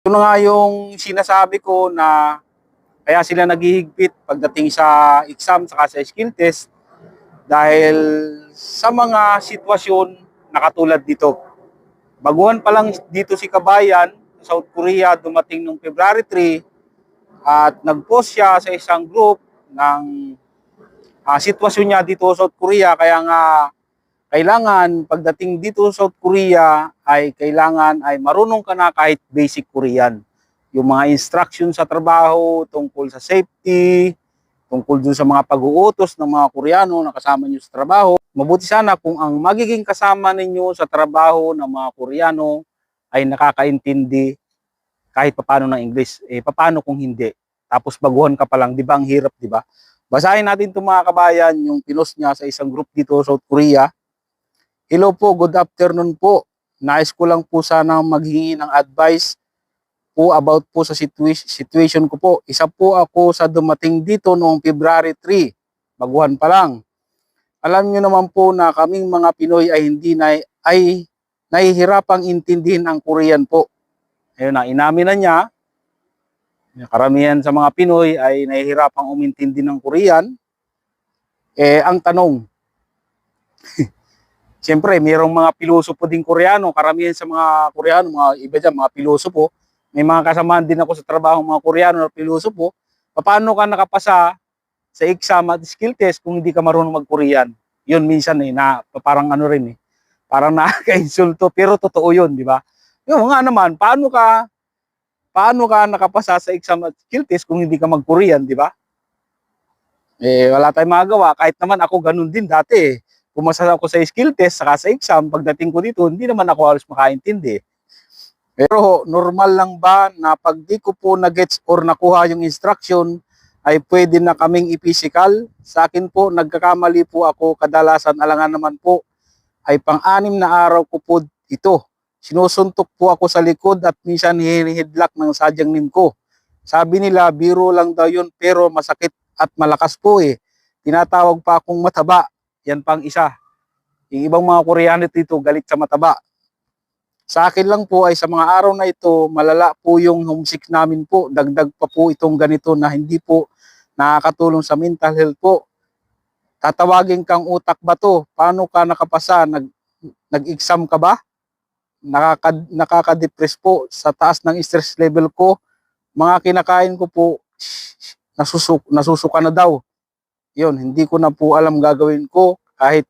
Ito na nga yung sinasabi ko na kaya sila naghihigpit pagdating sa exam saka sa skill test dahil sa mga sitwasyon na katulad dito. Baguhan pa lang dito si Kabayan, sa South Korea, dumating noong February 3 at nag-post siya sa isang group ng sitwasyon niya dito sa South Korea. Kaya nga kailangan pagdating dito sa South Korea ay kailangan ay marunong ka na kahit basic Korean. Yung mga instruction sa trabaho tungkol sa safety, tungkol dun sa mga pag-uutos ng mga Koreano na kasama nyo sa trabaho. Mabuti sana kung ang magiging kasama ninyo sa trabaho ng mga Koreano ay nakakaintindi kahit papaano ng English. Paano kung hindi? Tapos baguhan ka pa lang, di ba ang hirap, di ba? Basahin natin itong mga kabayan, yung pinost niya sa isang group dito sa South Korea. Hello po, good afternoon po. Nais ko lang po sana maghingi ng advice po about po sa situation ko po. Isa po ako sa dumating dito noong February 3, baguhan pa lang. Alam niyo naman po na kaming mga Pinoy ay nahihirapang intindihin ang Korean po. Ayun na, inamin na niya. Karamihan sa mga Pinoy ay nahihirapang umintindi ng Korean. Ang tanong, siyempre, mayroong mga pilosopo din Koreano. Karamihan sa mga Koreano, mga iba dyan, mga pilosopo. May mga kasamaan din ako sa trabaho, mga Koreano na pilosopo. Paano ka nakapasa sa exam at skill test kung hindi ka marunong mag-Korean? Yun minsan na parang ano rin parang nakaka-insulto. Pero totoo yun, di ba? Yung nga naman, paano ka nakapasa sa exam at skill test kung hindi ka mag-Korean, di ba? Wala tayong magagawa. Kahit naman ako ganun din dati pumasa ako sa skill test saka sa exam, pagdating ko dito, hindi naman ako halos makaintindi. Pero normal lang ba na pag di ko po na-gets or nakuha yung instruction, ay pwede na kaming i-physical? Sa akin po, nagkakamali po ako, kadalasan alangan naman po, ay pang-anim na araw ko po ito. Sinusuntok po ako sa likod at minsan hinihidlak ng sadyang nim ko. Sabi nila, biro lang daw yun pero masakit at malakas po Tinatawag pa akong mataba. Yan pang isa. Yung ibang mga Koreano dito galit sa mataba. Sa akin lang po ay sa mga araw na ito, malala po yung homesick namin po. Dagdag pa po itong ganito na hindi po nakakatulong sa mental health po. Tatawagin kang utak ba to? Paano ka nakapasa? Nag-exam ka ba? Nakaka-depress po sa taas ng stress level ko. Mga kinakain ko po, nasusuka na daw. Yun, hindi ko na po alam gagawin ko. Kahit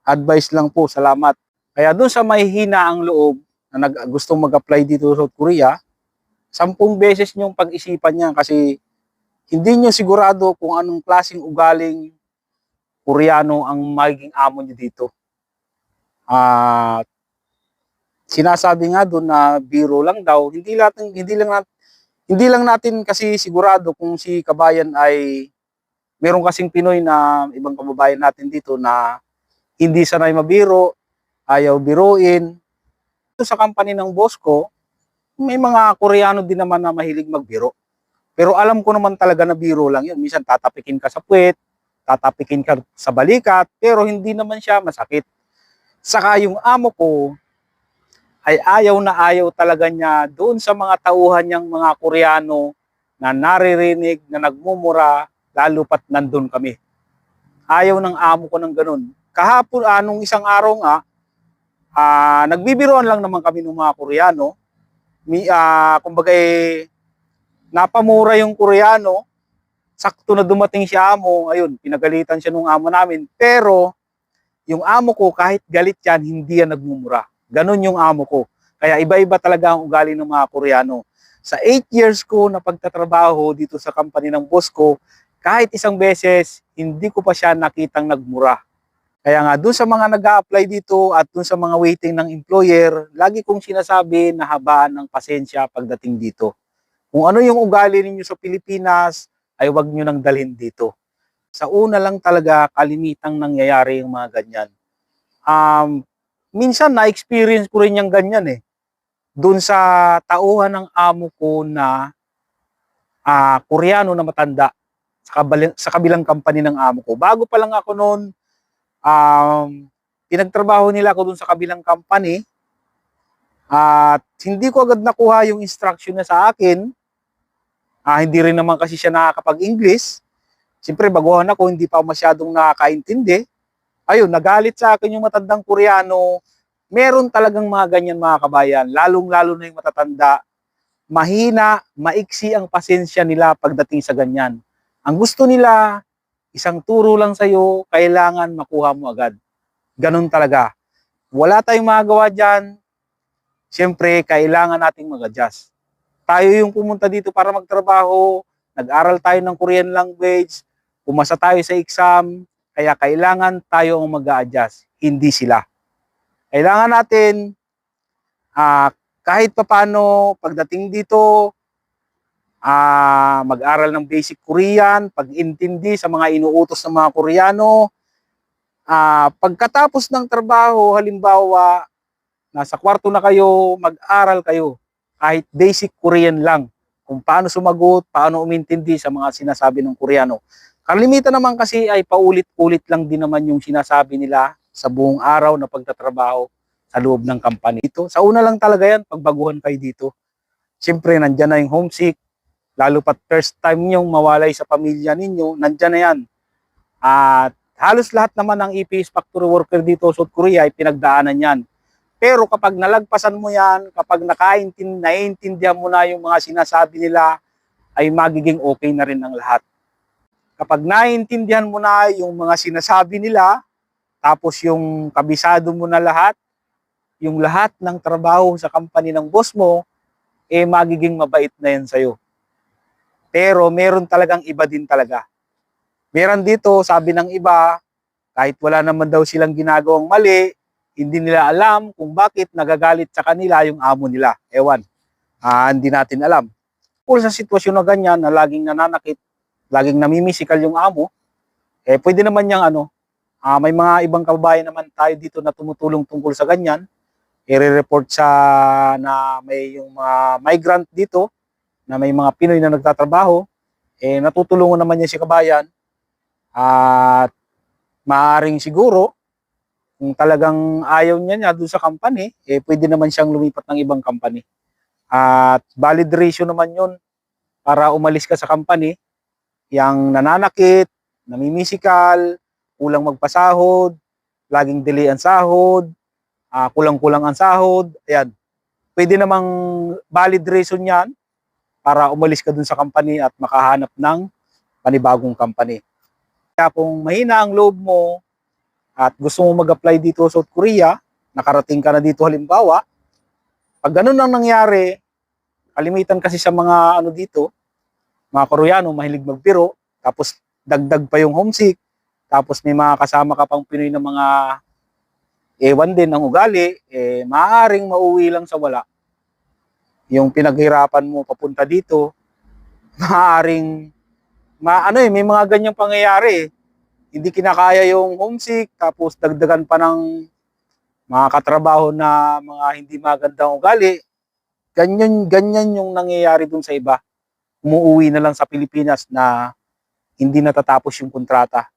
advice lang po, salamat. Kaya doon sa mahihina ang loob na gustong mag-apply dito sa South Korea, 10 beses niyong pag-isipan niya kasi hindi niyo sigurado kung anong klaseng ugaling Koreano ang magiging amo niyo dito. Sinasabi nga doon na biro lang daw, hindi lang natin kasi sigurado kung si Kabayan ay meron kasing Pinoy na ibang kababayan natin dito na hindi sanay mabiro, ayaw biruin. Sa company ng boss ko, may mga Koreano din naman na mahilig magbiro. Pero alam ko naman talaga na biro lang yun. Minsan tatapikin ka sa puwet, tatapikin ka sa balikat, pero hindi naman siya masakit. Saka yung amo ko, ay ayaw talaga niya doon sa mga tauhan niyang mga Koreano na naririnig, na nagmumura, lalo pat nandun kami. Ayaw ng amo ko ng ganun. Kahapon, nung isang araw nga, nagbibiroan lang naman kami ng mga Koreano. Kumbaga napamura yung Koreano, sakto na dumating si amo, ayun, pinagalitan siya nung amo namin. Pero, yung amo ko, kahit galit yan, hindi yan nagmumura. Ganon yung amo ko. Kaya iba-iba talaga ang ugali ng mga Koreano. Sa 8 years ko na pagtatrabaho dito sa company ng boss ko, kahit isang beses, hindi ko pa siya nakitang nagmura. Kaya nga, dun sa mga nag-a-apply dito at dun sa mga waiting ng employer, lagi kong sinasabi na habaan ng pasensya pagdating dito. Kung ano yung ugali ninyo sa Pilipinas, ay wag nyo nang dalhin dito. Sa una lang talaga, kalimitang nangyayari yung mga ganyan. Minsan, na-experience ko rin yung ganyan Doon sa tauhan ng amo ko na Koreano na matanda sa kabilang company ng amo ko. Bago pa lang ako noon, pinagtrabaho nila ako doon sa kabilang company. At hindi ko agad nakuha yung instruction na sa akin. Hindi rin naman kasi siya nakakapag-English. Siyempre, baguhan ako, hindi pa masyadong nakakaintindi. Ayun, nagalit sa akin yung matandang Koreano. Meron talagang mga ganyan mga kabayan, lalong-lalo na yung matatanda. Mahina, maiksi ang pasensya nila pagdating sa ganyan. Ang gusto nila, isang turo lang sa'yo, kailangan makuha mo agad. Ganun talaga. Wala tayong magagawa dyan. Siyempre, kailangan nating mag-adjust. Tayo yung pumunta dito para magtrabaho, nag-aral tayo ng Korean language, pumasa tayo sa exam, kaya kailangan tayo ang mag-a-adjust, hindi sila. Kailangan natin, kahit papano, pagdating dito, mag-aral ng basic Korean, pag-intindi sa mga inuutos ng mga Koreano. Pagkatapos ng trabaho, halimbawa, nasa kwarto na kayo, mag-aral kayo. Kahit basic Korean lang. Kung paano sumagot, paano umintindi sa mga sinasabi ng Koreano. Kalimitan naman kasi ay paulit-ulit lang din naman yung sinasabi nila sa buong araw na pagtatrabaho sa loob ng company. Ito, sa una lang talaga yan, pagbaguhan kayo dito. Siyempre, nandyan na yung homesick. Lalo pat first time nyong mawalay sa pamilya ninyo, nandyan na yan. At halos lahat naman ng EPS factory worker dito sa South Korea ay pinagdaanan yan. Pero kapag nalagpasan mo yan, kapag naiintindihan mo na yung mga sinasabi nila, ay magiging okay na rin ang lahat. Kapag naiintindihan mo na yung mga sinasabi nila, tapos yung kabisado mo na lahat, yung lahat ng trabaho sa company ng boss mo, magiging mabait na yan sa'yo. Pero meron talagang iba din talaga. Meron dito, sabi ng iba, kahit wala naman daw silang ginagawang mali, hindi nila alam kung bakit nagagalit sa kanila yung amo nila. Ewan, hindi natin alam. Kung sa sitwasyon na ganyan, na laging nananakit, laging namimisikal yung amo, pwede naman niyang may mga ibang kababayan naman tayo dito na tumutulong tungkol sa ganyan. I-report sa na may yung mga migrant dito, na may mga Pinoy na nagtatrabaho, natutulungan naman niya si kabayan. At maaaring siguro, kung talagang ayaw niya doon sa company, pwede naman siyang lumipat ng ibang company. At valid reason naman yun para umalis ka sa company. Yang nananakit, namimisikal, kulang magpasahod, laging delay ang sahod, kulang-kulang ang sahod. Ayan. Pwede namang valid reason yan para umalis ka doon sa company at makahanap ng panibagong company. Kaya kung mahina ang loob mo, at gusto mo mag-apply dito sa South Korea, nakarating ka na dito halimbawa, pag ganun ang nangyari, kalimitan kasi sa mga dito, mga Koreano, mahilig magbiro, tapos dagdag pa yung homesick, tapos may mga kasama ka pang Pinoy na mga ewan din ang ugali, maaaring mauwi lang sa wala. Yung pinaghirapan mo papunta dito, maaaring, may mga ganyang pangyayari. Hindi kinakaya yung homesick, tapos dagdagan pa ng mga katrabaho na mga hindi magandang ugali. Ganyan yung nangyayari dun sa iba. Umuwi na lang sa Pilipinas na hindi natatapos yung kontrata.